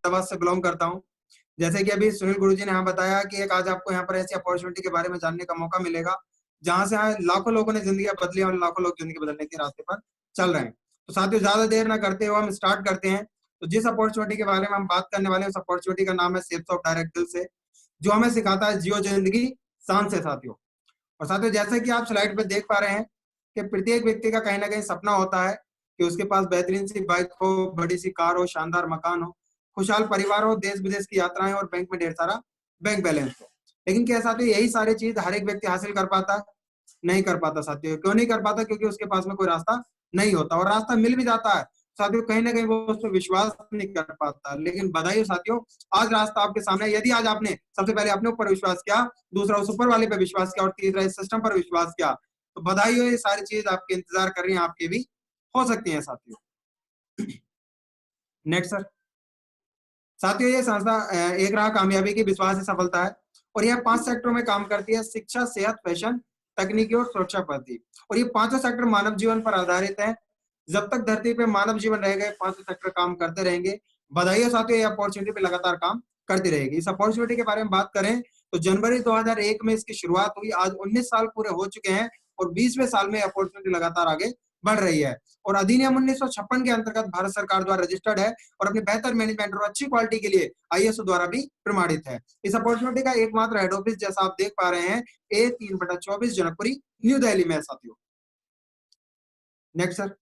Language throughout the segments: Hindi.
अहमदाबाद से बिलोंग करता हूँ। जैसे कि अभी सुनील गुरुजी ने यहाँ बताया कि एक आज आपको यहाँ पर ऐसी अपॉर्चुनिटी के बारे में जानने का मौका मिलेगा, जहाँ से लाखों लोगों ने जिंदगी बदली और लाखों लोग जिंदगी बदलने के रास्ते पर चल रहे हैं। तो साथियों, ज्यादा देर ना करते हुए हम स्टार्ट करते हैं। तो जिस अपॉर्चुनिटी के बारे में हम बात करने वाले हैं, उस अपॉर्चुनिटी का नाम है शेप्स ऑफ डायरेक्ट दिल से, जो हमें सिखाता है जियो जिंदगी शान से साथियों। और साथियों, जैसे कि आप स्लाइड पे देख पा रहे हैं कि प्रत्येक व्यक्ति का कहीं ना कहीं सपना होता है कि उसके पास बेहतरीन सी बाइक हो, बड़ी सी कार हो, शानदार मकान हो, खुशहाल परिवार हो, देश विदेश की यात्राएं और बैंक में ढेर सारा बैंक बैलेंस हो। लेकिन क्या साथियों, यही सारी चीज हर एक व्यक्ति हासिल कर पाता है? नहीं कर पाता साथियों। क्यों नहीं कर पाता? क्योंकि उसके पास में कोई रास्ता नहीं होता, और रास्ता मिल भी जाता है साथियों, कहीं ना कहीं वो उस पर विश्वास नहीं कर पाता। लेकिन बधाई हो साथियों, आज रास्ता आपके सामने है। यदि आज आपने सबसे पहले अपने ऊपर विश्वास किया, दूसरा उस ऊपर वाले पे विश्वास किया, और तीसरा इस सिस्टम पर विश्वास किया, तो बधाई हो, ये सारी चीज आपके इंतजार कर रही है, आपके भी हो सकती है साथियों। Next sir. साथियों, ये संस्था एक रहा कामयाबी की, विश्वास ही सफलता है, और यह 5 सेक्टरों में काम करती है: शिक्षा, सेहत, फैशन, तकनीकी और सुरक्षा पद्धति। और ये पांचों सेक्टर मानव जीवन पर आधारित है। जब तक धरती पे मानव जीवन रहेगा, ये पांचों सेक्टर काम करते रहेंगे। बधाई हो साथियों, ये अपॉर्चुनिटी पे लगातार काम करती रहेगी। इस अपॉर्चुनिटी के बारे में बात करें तो जनवरी 2001 में इसकी शुरुआत हुई। आज 19 साल पूरे हो चुके हैं, और 20वें साल में अपॉर्चुनिटी लगातार आगे बढ़ रही है। और अधिनियम 1956 के अंतर्गत भारत सरकार द्वारा रजिस्टर्ड है, और अपनी बेहतर मैनेजमेंट और अच्छी क्वालिटी के लिए आईएसओ द्वारा भी प्रमाणित है। इस अपॉर्चुनिटी का एकमात्र हेड ऑफिस, जैसा आप देख पा रहे हैं, A3/24 जनकपुरी, न्यू दिल्ली में है साथियों। Next sir.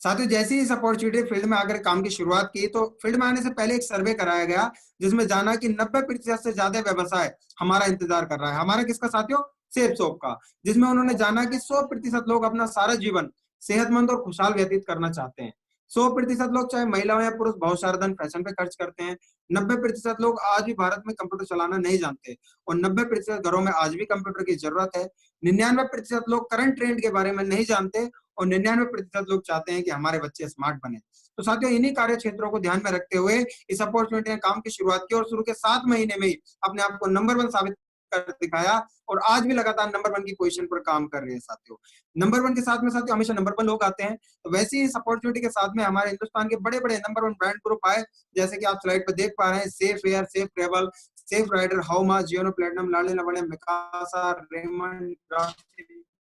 साथियों, जैसे ही इस अपॉर्चुनिटी फील्ड में आकर काम की शुरुआत की, तो फील्ड में आने से पहले एक सर्वे कराया गया, जिसमें जाना कि 90% से ज्यादा व्यवसाय हमारा इंतजार कर रहा है। हमारा किसका साथियों? सेफ शॉप का। जिसमें उन्होंने जाना कि 100% लोग अपना सारा जीवन सेहतमंद और खुशहाल व्यतीत करना चाहते हैं। 100% लोग, चाहे महिला हो या पुरुष, बहुत सारा धन फैशन पे खर्च करते हैं। 90% लोग आज भी भारत में कंप्यूटर चलाना नहीं जानते, और 90% घरों में आज भी कंप्यूटर की जरूरत है। 99% लोग करंट ट्रेंड के बारे में नहीं जानते, और 99% लोग चाहते हैं कि हमारे बच्चे स्मार्ट बने। तो साथियों, इन्हीं कार्य क्षेत्रों को ध्यान में रखते हुए इस अपॉर्चुनिटी ने काम की शुरुआत की, और शुरू के 7 महीने में ही अपने आप को नंबर 1 साबित कर दिखाया, और आज भी लगातार नंबर 1 की पोजीशन पर काम कर रहे हैं साथियों। नंबर 1 के साथ में साथियों हमेशा नंबर 1 लोग आते हैं। तो वैसे ही इस अपॉर्चुनिटी के साथ में हमारे हिंदुस्तान के बड़े बड़े नंबर 1 ब्रांड ग्रुप आए, जैसे कि आप स्लाइड पर देख पा रहे हैं: safe air, safe travel, safe rider, हाउमा, जियोनो प्लेटिनम, लाडली लवंडे, मिकासा, रेमंड,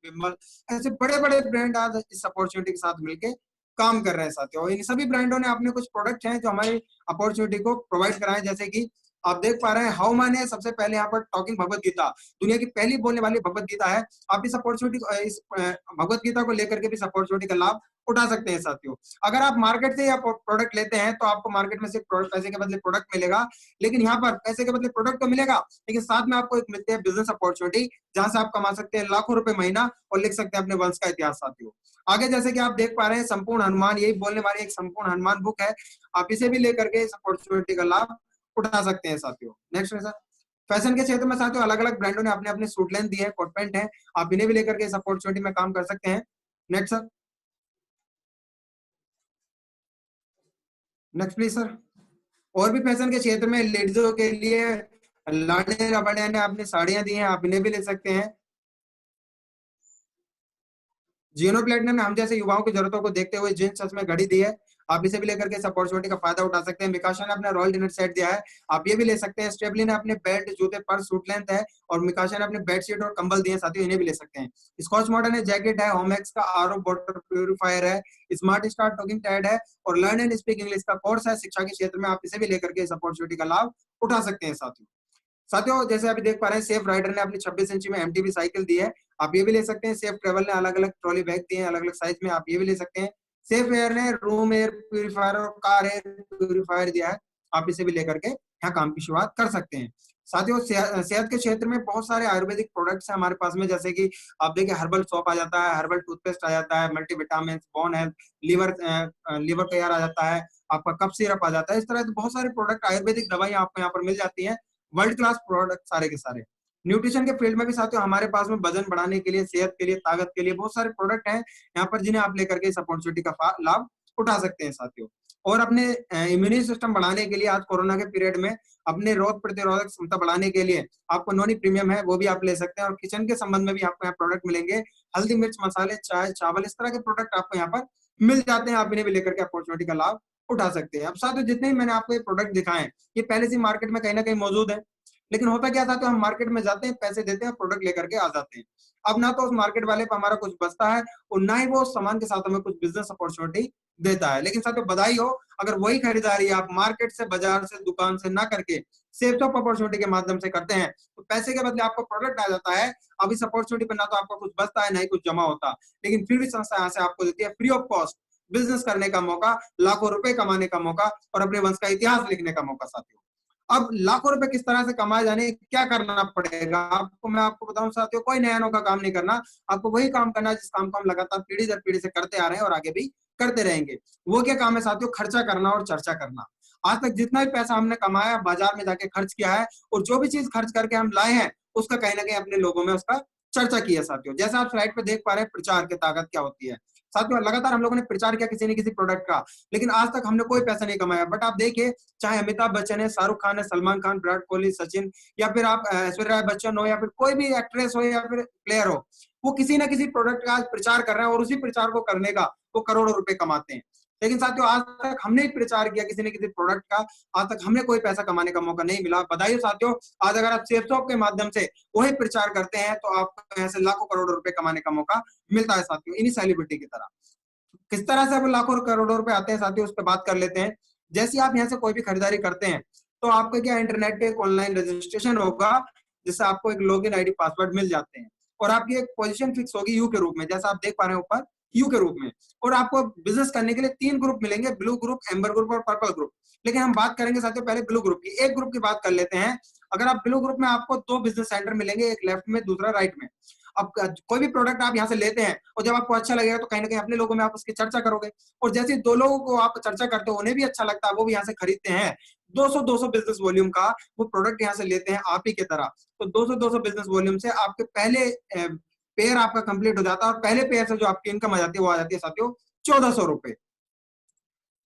विमल, ऐसे बड़े बड़े ब्रांड आज इस अपॉर्चुनिटी के साथ मिलकर काम कर रहे हैं साथियों। इन सभी ब्रांडों ने अपने कुछ प्रोडक्ट हैं जो हमारी अपॉर्चुनिटी को प्रोवाइड कराए। जैसे कि आप देख पा रहे हैं, हाउमा ने सबसे पहले यहाँ पर टॉकिंग भगवत गीता, दुनिया की पहली बोलने वाली भगवत गीता है। आप इस अपॉर्चुनिटी को, इस भगवत गीता को लेकर के भी इस अपॉर्चुनिटी का लाभ उठा सकते हैं साथियों। अगर आप मार्केट से या प्रोडक्ट लेते हैं, तो आपको मार्केट में सिर्फ पैसे के बदले प्रोडक्ट मिलेगा, लेकिन यहाँ पर पैसे के बदले प्रोडक्ट तो मिलेगा, लेकिन साथ में आपको एक मिलती है बिजनेस अपॉर्चुनिटी, जहां से आप कमा सकते हैं लाखों रुपए महीना, और लिख सकते हैं अपने वंश का इतिहास साथियों। आगे जैसे कि आप देख पा रहे हैं, संपूर्ण हनुमान, यही बोलने वाली एक संपूर्ण हनुमान बुक है। आप इसे भी लेकर के इस अपॉर्चुनिटी का लाभ उठा सकते हैं साथियों। नेक्स्ट है सर। फैशन के क्षेत्र में साथियों अलग अलग ब्रांडों ने अपने अपने सूट लेंथ दी है, कोट पैंट है, आप इन्हें भी लेकर के इस अपॉर्चुनिटी में काम कर सकते हैं। Next sir. Next please sir. और भी फैशन के क्षेत्र में लेडीजों के लिए लाडे रबाड़े ने अपनी साड़ियां दी हैं, आप इन्हें भी ले सकते हैं। जियोनो प्लेटिनम ने हम जैसे युवाओं की जरूरतों को देखते हुए जींस सच में घड़ी दी है, आप इसे भी लेकर के इस अपॉर्चुनिटी का फायदा उठा सकते हैं। मिकाशा ने अपना रॉयल डिनर सेट दिया है, आप ये भी ले सकते हैं। स्टेबली ने अपने बेल्ट, जूते, पर्स, सूट लेंथ है, और मिकाशा ने अपने बेडशीट और कंबल दिए साथियों, इन्हें भी ले सकते हैं। स्कॉच मॉडर्न ने जैकेट है, होमएक्स का आरओ वाटर प्यूरिफायर है, स्मार्ट स्टार टॉकिंग टैड है, और लर्न एंड स्पीक इंग्लिश का कोर्स है। शिक्षा के क्षेत्र में आप इसे भी लेकर के इस अपॉर्चुनिटी का लाभ उठा सकते हैं साथियों। साथियों, जैसे अभी देख पा रहे हैं, सेफ राइडर ने अपनी 26 इंची में एमटीबी साइकिल दी है, आप ये भी ले सकते हैं। सेफ ट्रेवल ने अलग अलग ट्रॉली बैग दिए हैं, अलग अलग साइज में, आप ये भी ले सकते हैं। सेफ एयर ने रूम एयर प्यूरिफायर और कार एयर प्यूरिफायर दिया है, आप इसे भी लेकर के यहाँ काम की शुरुआत कर सकते हैं। साथियों, सेहत के क्षेत्र में बहुत सारे आयुर्वेदिक प्रोडक्ट्स हैं हमारे पास में, जैसे कि आप देखिए हर्बल सॉप आ जाता है, हर्बल टूथपेस्ट आ जाता है, multivitamin, bone health, liver liver तैयार आ जाता है, आपका कफ सिरप आ जाता है। इस तरह के बहुत सारे प्रोडक्ट, आयुर्वेदिक दवाइयां आपको यहाँ पर मिल जाती है, वर्ल्ड क्लास प्रोडक्ट सारे के सारे। न्यूट्रिशन के फील्ड में भी साथियों हमारे पास में वजन बढ़ाने के लिए, सेहत के लिए, ताकत के लिए बहुत सारे प्रोडक्ट हैं यहाँ पर, जिन्हें आप लेकर के इस अपॉर्चुनिटी का लाभ उठा सकते हैं साथियों। और अपने इम्यूनिटी सिस्टम बढ़ाने के लिए आज कोरोना के पीरियड में अपने रोग प्रतिरोधक क्षमता बढ़ाने के लिए आपको नॉनी प्रीमियम है, वो भी आप ले सकते हैं। और किचन के संबंध में भी आपको यहाँ प्रोडक्ट मिलेंगे, हल्दी, मिर्च, मसाले, चाय, चावल, इस तरह के प्रोडक्ट आपको यहाँ पर मिल जाते हैं, आप इन्हें भी लेकर के अपॉर्चुनिटी का लाभ उठा सकते हैं। अब साथियों जितने भी मैंने आपको ये प्रोडक्ट दिखाए हैं, ये पहले से मार्केट में कहीं ना कहीं मौजूद है, लेकिन होता क्या था, तो हम मार्केट में जाते हैं, पैसे देते हैं, प्रोडक्ट लेकर के आ जाते हैं। अब ना तो उस मार्केट वाले पर हमारा कुछ बचता है और ना ही वो उस सामान के साथ हमें कुछ बिजनेस अपॉर्चुनिटी देता है। लेकिन साथियों बधाई हो, अगर वही खरीदारी आप मार्केट से, बाजार से, दुकान से ना करके सेल्स ऑफ अपॉर्चुनिटी के माध्यम से करते हैं, तो पैसे के बदले आपको प्रोडक्ट आ जाता है। अब इस अपॉर्चुनिटी पर ना तो आपका कुछ बचता है, ना ही कुछ जमा होता, लेकिन फिर भी संस्था यहाँ से आपको देती है फ्री ऑफ कॉस्ट बिजनेस करने का मौका, लाखों रुपए कमाने का मौका और अपने वंश का इतिहास लिखने का मौका। साथियों अब लाखों रुपए किस तरह से कमाए जाने, क्या करना पड़ेगा आपको, मैं आपको बताऊं साथियों, कोई नया अनोखा काम नहीं करना। आपको वही काम करना है जिस काम को हम लगातार पीढ़ी दर पीढ़ी से करते आ रहे हैं और आगे भी करते रहेंगे। वो क्या काम है साथियों? खर्चा करना और चर्चा करना। आज तक जितना भी पैसा हमने कमाया बाजार में जाके खर्च किया है, और जो भी चीज खर्च करके हम लाए हैं उसका कहीं ना कहीं अपने लोगों में उसका चर्चा की है। साथियों जैसा आप स्लाइड पे देख पा रहे हैं, प्रचार की ताकत क्या होती है। साथियों लगातार हम लोगों ने प्रचार किया किसी न किसी प्रोडक्ट का, लेकिन आज तक हमने कोई पैसा नहीं कमाया। बट आप देखिए, चाहे अमिताभ बच्चन है, शाहरुख खान है, सलमान खान, विराट कोहली, सचिन, या फिर आप ऐश्वर्या राय बच्चन हो, या फिर कोई भी एक्ट्रेस हो या फिर प्लेयर हो, वो किसी ना किसी प्रोडक्ट का आज प्रचार कर रहे हैं और उसी प्रचार को करने का वो करोड़ों रुपए कमाते हैं। लेकिन साथियों आज तक हमने ही प्रचार किया किसी न किसी प्रोडक्ट का, आज तक हमें कोई पैसा कमाने का मौका नहीं मिला। बधाई हो साथियों, आज अगर आप सेफ शॉप के माध्यम से वही प्रचार करते हैं तो आपको यहाँ से लाखों करोड़ों रुपए कमाने का मौका मिलता है साथियों, इन्हीं सेलिब्रिटी की तरह। किस तरह से वो लाखों करोड़ों रुपए आते हैं साथियों, उस पर बात कर लेते हैं। जैसे आप यहाँ से कोई भी खरीदारी करते हैं तो आपका क्या, इंटरनेट पे एक ऑनलाइन रजिस्ट्रेशन होगा, जिससे आपको एक लॉगिन आईडी पासवर्ड मिल जाते हैं, और आपकी एक पोजीशन फिक्स होगी यू के रूप में, जैसा आप देख पा रहे हैं ऊपर, यू के रूप में। और आपको बिजनेस करने के लिए 3 ग्रुप मिलेंगे, ब्लू ग्रुप, एम्बर ग्रुप और पर्पल ग्रुप। लेकिन हम बात करेंगे साथियों पहले ब्लू ग्रुप की। एक ग्रुप की बात कर लेते हैं। अगर आप ब्लू ग्रुप में, आपको 2 बिजनेस सेंटर मिलेंगे, एक लेफ्ट में दूसरा राइट में। अब कोई भी प्रोडक्ट आप यहाँ से लेते हैं और जब आपको अच्छा लगेगा तो कहीं ना कहीं अपने लोगों में आप उसकी चर्चा करोगे, और जैसे 2 लोगों को आप चर्चा करते हो, उन्हें भी अच्छा लगता है, वो भी यहाँ से खरीदते हैं। 200 बिजनेस वॉल्यूम का वो प्रोडक्ट यहाँ से लेते हैं आप ही की तरह। तो 200 बिजनेस वॉल्यूम से आपके पहले पेयर आपका कंप्लीट हो जाता है, और पहले पेयर से जो आपकी इनकम आ जाती है वो आ जाती है साथियों 1400 रुपए।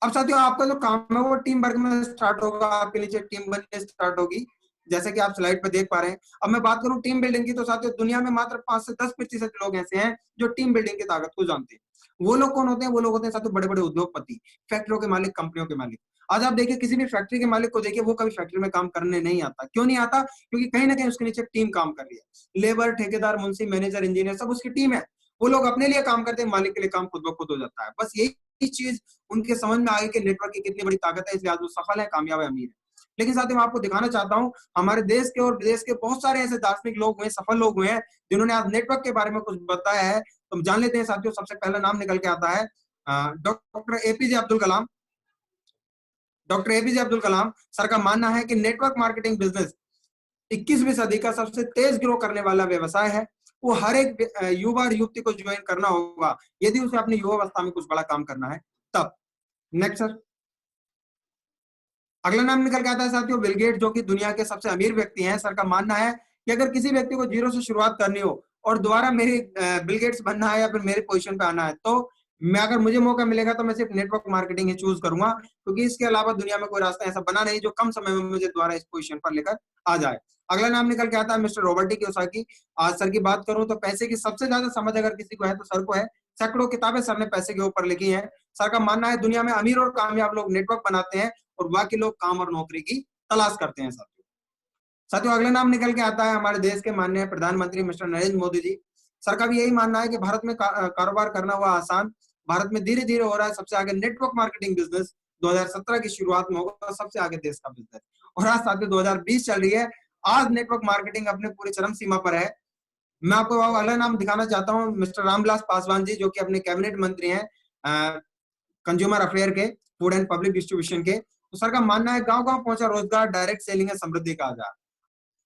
अब साथियों आपका जो काम है वो टीम वर्क में स्टार्ट होगा, आपके नीचे टीम बनने स्टार्ट होगी, जैसे कि आप स्लाइड पे देख पा रहे हैं। अब मैं बात करूं टीम बिल्डिंग की, तो साथियों दुनिया में मात्र 5 से 10% लोग ऐसे हैं जो टीम बिल्डिंग की ताकत को जानते हैं। वो लोग कौन होते हैं? वो लोग होते हैं साथियों बड़े बड़े उद्योगपति, फैक्ट्रियों के मालिक, कंपनियों के मालिक। आज आप देखिए किसी भी फैक्ट्री के मालिक को देखिए, वो कभी फैक्ट्री में काम करने नहीं आता। क्यों नहीं आता? क्योंकि कहीं ना कहीं उसके नीचे टीम काम कर रही है। लेबर, ठेकेदार, मुंशी, मैनेजर, इंजीनियर, सब उसकी टीम है। वो लोग अपने लिए काम करते हैं, मालिक के लिए काम खुद ब खुद हो जाता है। बस यही चीज उनके समझ में आ गई कि नेटवर्क की कितनी बड़ी ताकत है, इसलिए आज वो सफल है, कामयाब है, अमीर है। लेकिन साथ ही मैं आपको दिखाना चाहता हूं, हमारे देश के और विदेश के बहुत सारे ऐसे दार्शनिक लोग हुए, सफल लोग हुए हैं, जिन्होंने आज नेटवर्क के बारे में कुछ बताया है। तो हम जान लेते हैं साथियों। सबसे पहला नाम निकल के आता है doctor APJ Abdul Kalam. Doctor APJ Abdul Kalam sir का मानना है कि नेटवर्क मार्केटिंग बिजनेस 21वीं सदी का सबसे तेज ग्रो करने वाला व्यवसाय है। वो हर एक युवा और युवती को ज्वाइन करना होगा यदि उसे अपनी युवावस्था में कुछ बड़ा काम करना है तब। Next sir. अगला नाम निकल के आता है साथियों बिल गेट्स, जो कि दुनिया के सबसे अमीर व्यक्ति हैं। सर का मानना है कि अगर किसी व्यक्ति को जीरो से शुरुआत करनी हो और दोबारा मेरी बिल गेट्स बनना है या फिर मेरे पोजीशन पे आना है, तो मैं, अगर मुझे मौका मिलेगा तो मैं सिर्फ नेटवर्क मार्केटिंग ही चूज करूंगा, क्योंकि इसके अलावा दुनिया में कोई रास्ता ऐसा बना नहीं जो कम समय में मुझे दोबारा इस पोजीशन पर लेकर आ जाए। अगला नाम निकल के आता है मिस्टर रॉबर्ट टी कियोसाकी। आज सर की बात करूं तो पैसे की सबसे ज्यादा समझ अगर किसी को है तो सर को है। सैकड़ों किताबें सर ने पैसे के ऊपर लिखी हैं। सर का मानना है दुनिया में अमीर और कामयाब लोग नेटवर्क बनाते हैं और बाकी लोग काम और नौकरी की तलाश करते हैं। साथियों साथियों अगला नाम निकल के आता है हमारे देश के माननीय प्रधानमंत्री मिस्टर नरेंद्र मोदी जी। सर का भी यही मानना है कि भारत में कारोबार करना हुआ आसान, भारत में धीरे धीरे हो रहा है सबसे आगे नेटवर्क मार्केटिंग बिजनेस। 2017 की शुरुआत में होगा सबसे आगे देश का बिजनेस, और आज साथियों 2020 चल रही है। आज नेटवर्क मार्केटिंग अपने पूरी चरम सीमा पर है। मैं आपको अगला नाम दिखाना चाहता हूँ मिस्टर रामविलास पासवान जी, जो कि अपने कैबिनेट मंत्री हैं कंज्यूमर अफेयर के, फूड एंड पब्लिक डिस्ट्रीब्यूशन के। तो सर का मानना है गांव गांव पहुंचा रोजगार, डायरेक्ट सेलिंग है समृद्धि का आधार।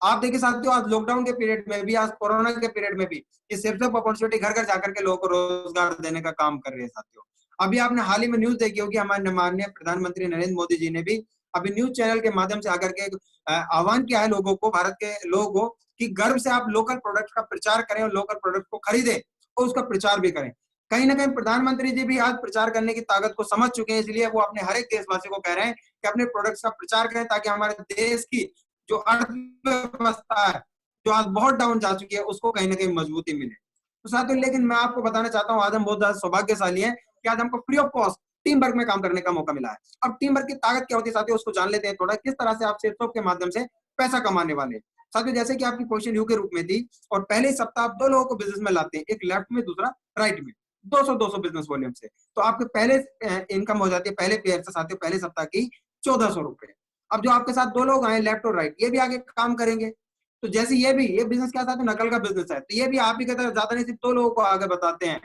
आप देखिए साथियों आज लॉकडाउन के पीरियड में भी, आज कोरोना के पीरियड में भी ये सेल्फ अपॉर्चुनिटी घर घर जाकर के लोगों को रोजगार देने का काम कर रही है। साथियों अभी आपने हाल ही में न्यूज देखी होगी, हमारे माननीय प्रधानमंत्री नरेंद्र मोदी जी ने भी अभी न्यूज चैनल के माध्यम से आकर के आह्वान किया है लोगों को, भारत के लोगों को, कि गर्व से आप लोकल प्रोडक्ट का प्रचार करें और लोकल प्रोडक्ट को खरीदें और उसका प्रचार भी करें। कहीं ना कहीं प्रधानमंत्री जी भी आज प्रचार करने की ताकत को समझ चुके हैं, इसलिए वो अपने हर एक देशवासी को कह रहे हैं कि अपने प्रोडक्ट्स का प्रचार करें, ताकि हमारे देश की जो अर्थव्यवस्था है, जो आज बहुत डाउन जा चुकी है, उसको कहीं ना कहीं मजबूती मिले। तो साथियों लेकिन मैं आपको बताना चाहता हूँ आज हम बहुत ज्यादा सौभाग्यशाली हैं कि आज हमको free of cost team work में काम करने का मौका मिला है। अब टीम वर्क की ताकत क्या होती है साथियों, उसको जान लेते हैं थोड़ा, किस तरह से आप सेल्स के माध्यम से पैसा कमाने वाले हैं। साथियों जैसे कि आपकी पोजीशन यू के रूप में थी और पहले ही सप्ताह आप 2 लोगों को बिजनेस में लाते हैं, एक लेफ्ट में दूसरा राइट में, 200-200 बिजनेस वॉल्यूम से, तो आपके पहले इनकम हो जाती है पहले पेयर से साथियों पहले सप्ताह की 1400 रुपए। अब जो आपके साथ 2 लोग आए लेफ्ट और राइट, ये भी आगे काम करेंगे, तो जैसे ये बिजनेस क्या था, तो नकल का बिजनेस है, तो ये भी आप ही की तरह ज्यादा नहीं, सिर्फ 2 लोगों को आगे बताते हैं।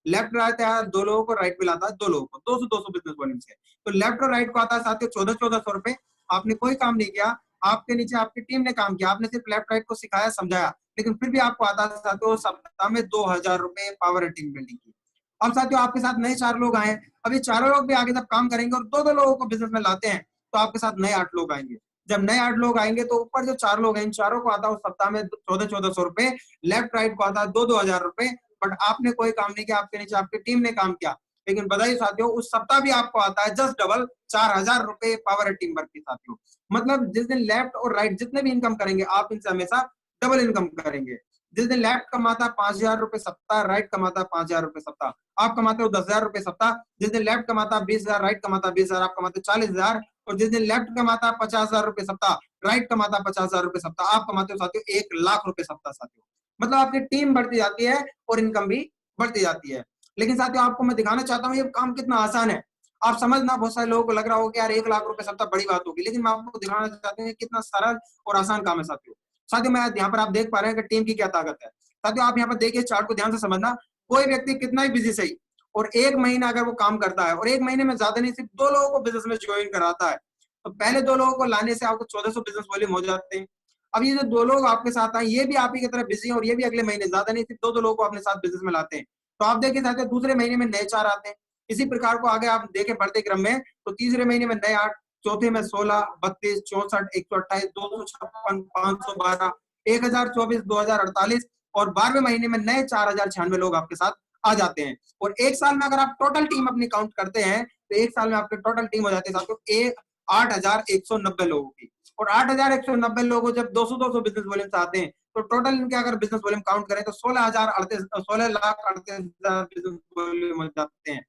लेफ्ट आता है 2 लोगों को, राइट में लाता है 2 लोगों को, 200-200 बिजनेस वॉल्यूम से। तो लेफ्ट और राइट को आता है साथियों 1400-1400 रुपए। आपने कोई काम नहीं किया, आपके नीचे आपकी टीम ने काम किया, आपने सिर्फ लेफ्ट राइट को सिखाया समझाया, लेकिन फिर भी आपको आता है साथियों सप्ताह में 2000 रुपए पावर टीम बिल्डिंग की। अब साथियों आपके साथ नए 4 लोग आए, अब ये चारों लोग भी आगे जब काम करेंगे और 2-2 लोगों को बिजनेस में लाते हैं, तो आपके साथ नए 8 लोग आएंगे। जब नए 8 लोग आएंगे तो ऊपर जो 4 लोग हैं, इन चारों को आता है उस सप्ताह में 1400-1400 रुपए, लेफ्ट राइट को आता है 2-2 हजार रुपए, बट आपने कोई काम नहीं किया, आपके नीचे आपकी टीम ने काम किया। लेकिन बताइए साथियों उस सप्ताह भी आपको आता है जस्ट डबल 4000 रुपए पावर टीम वर्क के साथियों। मतलब जिस दिन लेफ्ट और राइट जितने भी इनकम करेंगे आप इनसे हमेशा डबल इनकम करेंगे। जिस दिन लेफ्ट कमाता 5000 रुपए सप्ताह, राइट कमाता 5000 रुपए सप्ताह, आप कमाते हो 10,000 रुपए सप्ताह। जिस दिन लेफ्ट कमाता 20,000, राइट कमाता 20,000, आप कमाते 40,000। और जिस दिन लेफ्ट कमाता 50,000 रुपए सप्ताह, राइट कमाता 50,000 रुपए सप्ताह, आप कमाते हो साथियों 1,00,000 रुपए सप्ताह साथियों। मतलब आपकी टीम बढ़ती जाती है और इनकम भी बढ़ती जाती है। लेकिन साथियों आपको मैं दिखाना चाहता हूँ ये काम कितना आसान है। आप समझना, बहुत सारे लोगों को लग रहा होगा कि यार 1,00,000 रुपए सप्ताह बड़ी बात होगी, लेकिन मैं आपको दिखाना चाहता हूँ कितना सरल और आसान काम है साथियों। साथियों मैं यहाँ पर आप देख पा रहे हैं कि टीम की क्या ताकत है। साथियों आप यहाँ पर देखिए चार्ट को ध्यान से समझना, कोई व्यक्ति कितना ही बिजी सही और 1 महीना अगर वो काम करता है और 1 महीने में ज्यादा नहीं सिर्फ 2 लोगों को बिजनेस में ज्वाइन कराता है, तो पहले 2 लोगों को लाने से आपको 1400 बिजनेस वॉल्यूम हो जाते हैं। अब ये जो 2 लोग आपके साथ आए ये भी आप ही की तरह बिजी हैं और ये भी अगले महीने ज्यादा नहीं सिर्फ 2-2 लोगों को अपने साथ बिजनेस में लाते हैं। तो आप देखिए साथियों दूसरे महीने में नए 4 आते हैं। इसी प्रकार को आगे आप देखें बढ़ते क्रम में, तो तीसरे महीने में नए 8, चौथे में 16, 32, 64, 128, 256, 512, 1024, 2048 और 12वें महीने में नए 4096 लोग आपके साथ आ जाते हैं। और 1 साल में अगर आप टोटल टीम अपनी काउंट करते हैं, तो 1 साल में आपकी टोटल टीम हो जाती है साथियों 8,190 लोगों की। और 8,190 लोगों जब 200-200 बिजनेस वॉल्यूम से आते हैं, तो टोटल इनके अगर बिजनेस वॉल्यूम काउंट करें तो 16,38,000 बिजनेस वॉल्यूम हो जाते हैं।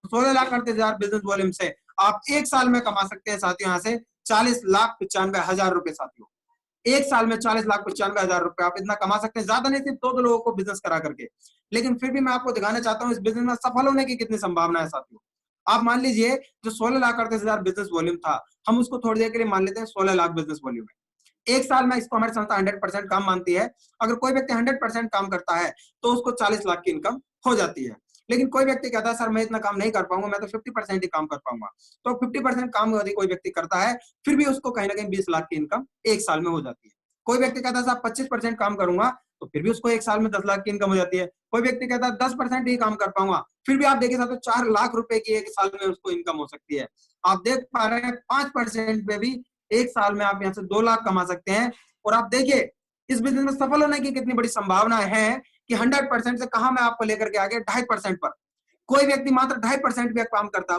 16,38,000 बिजनेस वॉल्यूम से आप 1 साल में कमा सकते हैं साथियों यहाँ से 40,95,000 रुपए साथियों। 1 साल में 40,95,000 रुपए आप इतना कमा सकते हैं, ज्यादा नहीं सिर्फ 2-2 लोगों को बिजनेस करा करके। लेकिन फिर भी मैं आपको दिखाना चाहता हूँ इस बिजनेस में सफल होने की कितनी संभावना है साथियों। आप मान लीजिए जो 16,38,000 बिजनेस वॉल्यूम था, हम उसको थोड़ी देर के लिए मान लेते हैं 16 लाख बिजनेस वॉल्यूम है। 1 साल में इसको हमारी संस्था 100% काम मानती है। अगर कोई व्यक्ति 100% काम करता है तो उसको 40 लाख की इनकम हो जाती है। लेकिन कोई व्यक्ति कहता है सर मैं इतना काम नहीं कर पाऊंगा, मैं तो 50% ही काम कर पाऊंगा। तो 50% काम यदि कोई व्यक्ति करता है फिर भी उसको कहीं ना कहीं 20 लाख की इनकम 1 साल में हो जाती है। कोई व्यक्ति कहता है साहब 25% काम करूंगा, तो फिर भी उसको 1 साल में 10 लाख की इनकम हो जाती है। कोई व्यक्ति कहता है 10% ही काम कर पाऊंगा, फिर भी आप देखिए साहब 4 लाख रुपए की 1 साल में उसको इनकम हो सकती है। आप देख पा रहे हैं 5% पे भी 1 साल में आप यहाँ से 2 लाख कमा सकते हैं। और आप देखिए इस बिजनेस में सफल होने की कितनी बड़ी संभावना है कि 100% से कहा मैं आपको लेकर के आ गया 2.5% पर। कोई व्यक्ति मात्र 2.5% भी काम करता है,